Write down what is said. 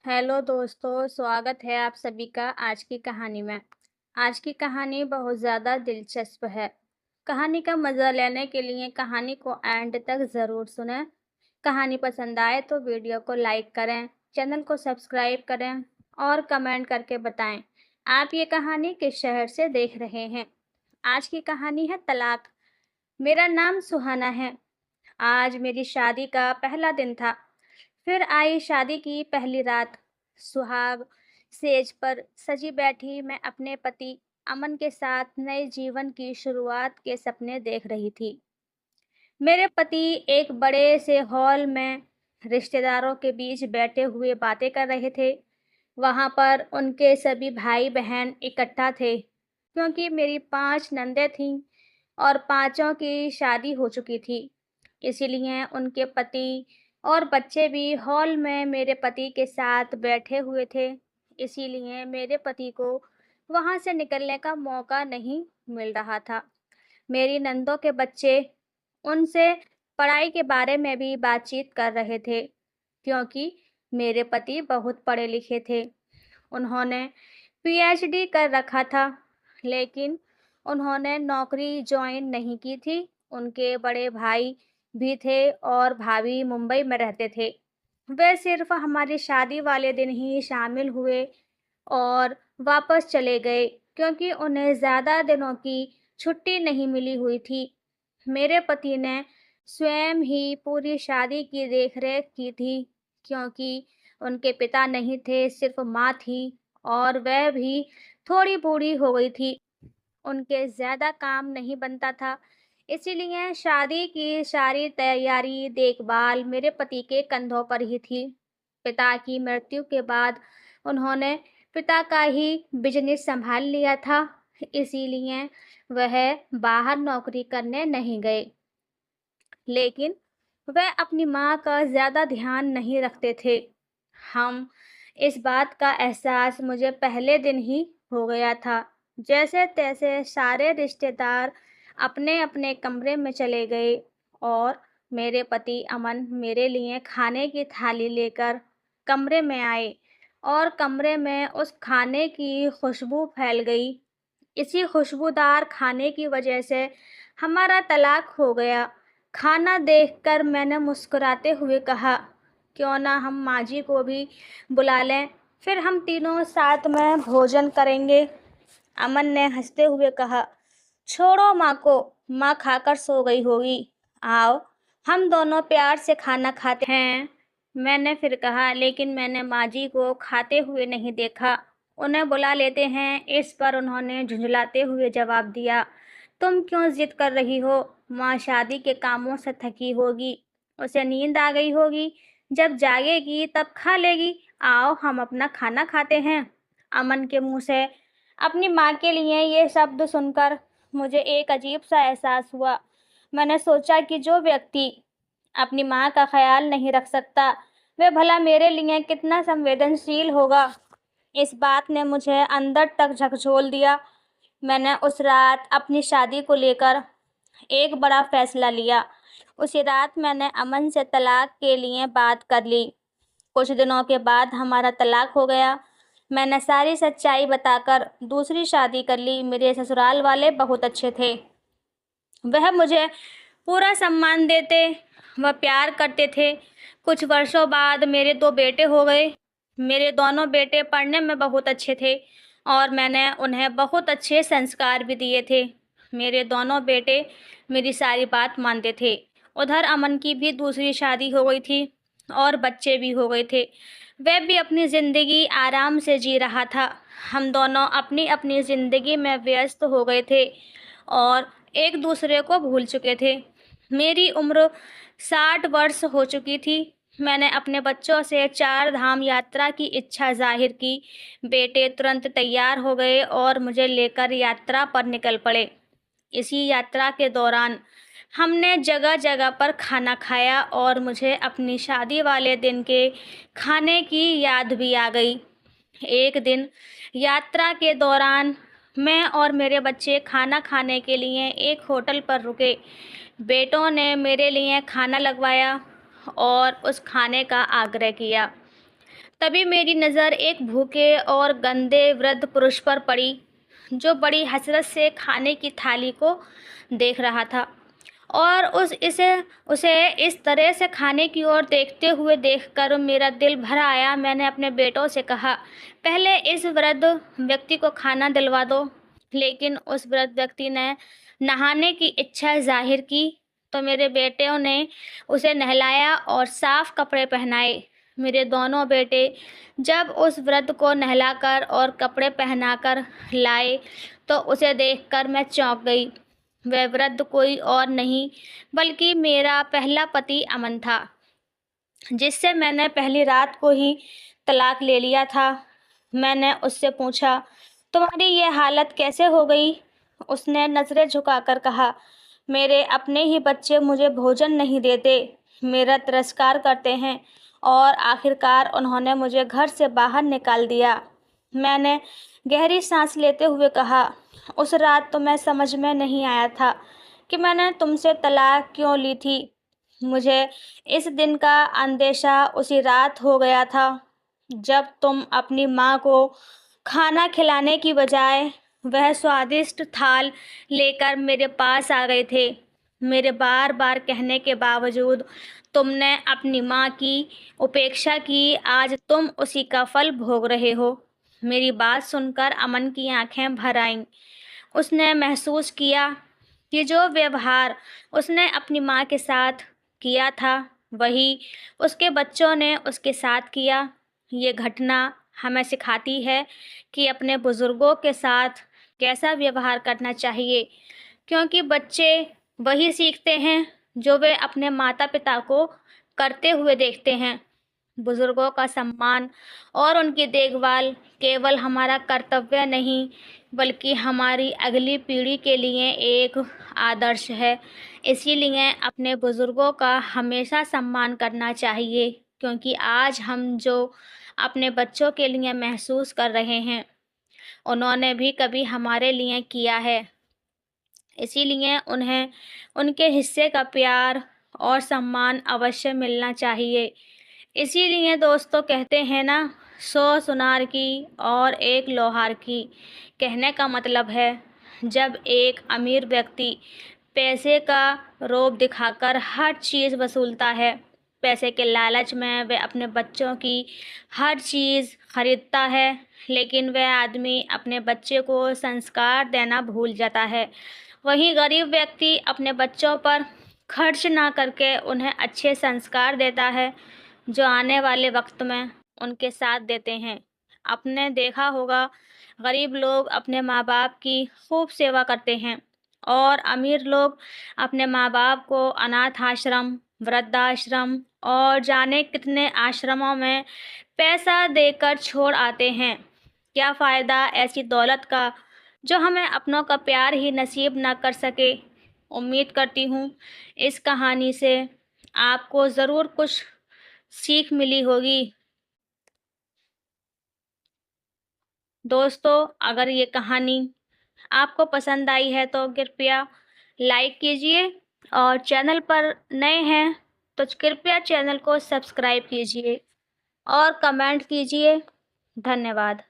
Hello दोस्तों, स्वागत है आप सभी का आज की कहानी में। आज की कहानी बहुत ज़्यादा दिलचस्प है। कहानी का मज़ा लेने के लिए कहानी को एंड तक ज़रूर सुनें। कहानी पसंद आए तो वीडियो को लाइक करें, चैनल को सब्सक्राइब करें और कमेंट करके बताएं आप ये कहानी किस शहर से देख रहे हैं। आज की कहानी है तलाक। मेरा नाम सुहाना है। आज मेरी शादी का पहला दिन था। फिर आई शादी की पहली रात। सुहाग सेज पर सजी बैठी मैं अपने पति अमन के साथ नए जीवन की शुरुआत के सपने देख रही थी। मेरे पति एक बड़े से हॉल में रिश्तेदारों के बीच बैठे हुए बातें कर रहे थे। वहां पर उनके सभी भाई बहन इकट्ठा थे, क्योंकि मेरी 5 नंदें थीं और पांचों की शादी हो चुकी थी। इसीलिए उनके पति और बच्चे भी हॉल में मेरे पति के साथ बैठे हुए थे। इसीलिए मेरे पति को वहां से निकलने का मौका नहीं मिल रहा था। मेरी नंदों के बच्चे उनसे पढ़ाई के बारे में भी बातचीत कर रहे थे, क्योंकि मेरे पति बहुत पढ़े लिखे थे। उन्होंने पीएचडी कर रखा था, लेकिन उन्होंने नौकरी ज्वाइन नहीं की थी। उनके बड़े भाई भी थे और भाभी मुंबई में रहते थे। वे सिर्फ हमारी शादी वाले दिन ही शामिल हुए और वापस चले गए, क्योंकि उन्हें ज़्यादा दिनों की छुट्टी नहीं मिली हुई थी। मेरे पति ने स्वयं ही पूरी शादी की देखरेख की थी, क्योंकि उनके पिता नहीं थे, सिर्फ माँ थी और वह भी थोड़ी बूढ़ी हो गई थी। उनके ज़्यादा काम नहीं बनता था, इसीलिए शादी की सारी तैयारी देखभाल मेरे पति के कंधों पर ही थी। पिता की मृत्यु के बाद उन्होंने पिता का ही बिजनेस संभाल लिया था, इसीलिए वह बाहर नौकरी करने नहीं गए। लेकिन वह अपनी माँ का ज़्यादा ध्यान नहीं रखते थे। हम इस बात का एहसास मुझे पहले दिन ही हो गया था। जैसे तैसे सारे रिश्तेदार अपने अपने कमरे में चले गए और मेरे पति अमन मेरे लिए खाने की थाली लेकर कमरे में आए और कमरे में उस खाने की खुशबू फैल गई। इसी खुशबूदार खाने की वजह से हमारा तलाक हो गया। खाना देखकर मैंने मुस्कुराते हुए कहा, क्यों ना हम माँ जी को भी बुला लें, फिर हम तीनों साथ में भोजन करेंगे। अमन ने हंसते हुए कहा, छोड़ो माँ को, माँ खाकर सो गई होगी। आओ हम दोनों प्यार से खाना खाते हैं। मैंने फिर कहा, लेकिन मैंने माँ जी को खाते हुए नहीं देखा, उन्हें बुला लेते हैं। इस पर उन्होंने झुंझलाते हुए जवाब दिया, तुम क्यों जिद कर रही हो? माँ शादी के कामों से थकी होगी, उसे नींद आ गई होगी, जब जागेगी तब खा लेगी। आओ हम अपना खाना खाते हैं। अमन के मुंह से अपनी माँ के लिए ये शब्द सुनकर मुझे एक अजीब सा एहसास हुआ। मैंने सोचा कि जो व्यक्ति अपनी माँ का ख्याल नहीं रख सकता, वह भला मेरे लिए कितना संवेदनशील होगा। इस बात ने मुझे अंदर तक झकझोल दिया। मैंने उस रात अपनी शादी को लेकर एक बड़ा फैसला लिया। उसी रात मैंने अमन से तलाक के लिए बात कर ली। कुछ दिनों के बाद हमारा तलाक हो गया। मैंने सारी सच्चाई बताकर दूसरी शादी कर ली। मेरे ससुराल वाले बहुत अच्छे थे। वह मुझे पूरा सम्मान देते, वह प्यार करते थे। कुछ वर्षों बाद मेरे 2 बेटे हो गए। मेरे दोनों बेटे पढ़ने में बहुत अच्छे थे और मैंने उन्हें बहुत अच्छे संस्कार भी दिए थे। मेरे दोनों बेटे मेरी सारी बात मानते थे। उधर अमन की भी दूसरी शादी हो गई थी और बच्चे भी हो गए थे। वह भी अपनी ज़िंदगी आराम से जी रहा था। हम दोनों अपनी अपनी ज़िंदगी में व्यस्त हो गए थे और एक दूसरे को भूल चुके थे। मेरी उम्र 60 वर्ष हो चुकी थी। मैंने अपने बच्चों से 4 धाम यात्रा की इच्छा जाहिर की। बेटे तुरंत तैयार हो गए और मुझे लेकर यात्रा पर निकल पड़े। इसी यात्रा के दौरान हमने जगह जगह पर खाना खाया और मुझे अपनी शादी वाले दिन के खाने की याद भी आ गई। एक दिन यात्रा के दौरान मैं और मेरे बच्चे खाना खाने के लिए एक होटल पर रुके। बेटों ने मेरे लिए खाना लगवाया और उस खाने का आग्रह किया। तभी मेरी नज़र एक भूखे और गंदे वृद्ध पुरुष पर पड़ी, जो बड़ी हसरत से खाने की थाली को देख रहा था और उसे इस तरह से खाने की ओर देखते हुए देखकर मेरा दिल भर आया। मैंने अपने बेटों से कहा, पहले इस वृद्ध व्यक्ति को खाना दिलवा दो। लेकिन उस वृद्ध व्यक्ति ने नहाने की इच्छा ज़ाहिर की, तो मेरे बेटों ने उसे नहलाया और साफ कपड़े पहनाए। मेरे दोनों बेटे जब उस वृद्ध को नहलाकर और कपड़े पहनाकर लाए, तो उसे देखकर मैं चौंक गई। वह वृद्ध कोई और नहीं बल्कि मेरा पहला पति अमन था, जिससे मैंने पहली रात को ही तलाक ले लिया था। मैंने उससे पूछा, तुम्हारी ये हालत कैसे हो गई? उसने नज़रें झुकाकर कहा, मेरे अपने ही बच्चे मुझे भोजन नहीं देते, मेरा तिरस्कार करते हैं और आखिरकार उन्होंने मुझे घर से बाहर निकाल दिया। मैंने गहरी सांस लेते हुए कहा, उस रात तो मैं समझ में नहीं आया था कि मैंने तुमसे तलाक क्यों ली थी। मुझे इस दिन का अंदेशा उसी रात हो गया था, जब तुम अपनी माँ को खाना खिलाने की बजाय वह स्वादिष्ट थाल लेकर मेरे पास आ गए थे। मेरे बार बार कहने के बावजूद तुमने अपनी माँ की उपेक्षा की। आज तुम उसी का फल भोग रहे हो। मेरी बात सुनकर अमन की आंखें भर आईं। उसने महसूस किया कि जो व्यवहार उसने अपनी माँ के साथ किया था, वही उसके बच्चों ने उसके साथ किया। ये घटना हमें सिखाती है कि अपने बुज़ुर्गों के साथ कैसा व्यवहार करना चाहिए, क्योंकि बच्चे वही सीखते हैं जो वे अपने माता-पिता को करते हुए देखते हैं। बुज़ुर्गों का सम्मान और उनकी देखभाल केवल हमारा कर्तव्य नहीं, बल्कि हमारी अगली पीढ़ी के लिए एक आदर्श है। इसीलिए अपने बुज़ुर्गों का हमेशा सम्मान करना चाहिए, क्योंकि आज हम जो अपने बच्चों के लिए महसूस कर रहे हैं, उन्होंने भी कभी हमारे लिए किया है। इसीलिए उन्हें उनके हिस्से का प्यार और सम्मान अवश्य मिलना चाहिए। इसीलिए दोस्तों कहते हैं ना, 100 सुनार की और एक लोहार की। कहने का मतलब है, जब एक अमीर व्यक्ति पैसे का रोब दिखाकर हर चीज़ वसूलता है, पैसे के लालच में वह अपने बच्चों की हर चीज़ खरीदता है, लेकिन वह आदमी अपने बच्चे को संस्कार देना भूल जाता है। वहीं गरीब व्यक्ति अपने बच्चों पर खर्च ना करके उन्हें अच्छे संस्कार देता है, जो आने वाले वक्त में उनके साथ देते हैं। आपने देखा होगा, गरीब लोग अपने माँ बाप की खूब सेवा करते हैं और अमीर लोग अपने माँ बाप को अनाथ आश्रम, वृद्धाश्रम और जाने कितने आश्रमों में पैसा देकर छोड़ आते हैं। क्या फ़ायदा ऐसी दौलत का, जो हमें अपनों का प्यार ही नसीब ना कर सके। उम्मीद करती हूँ इस कहानी से आपको ज़रूर कुछ सीख मिली होगी। दोस्तों, अगर ये कहानी आपको पसंद आई है तो कृपया लाइक कीजिए और चैनल पर नए हैं तो कृपया चैनल को सब्सक्राइब कीजिए और कमेंट कीजिए। धन्यवाद।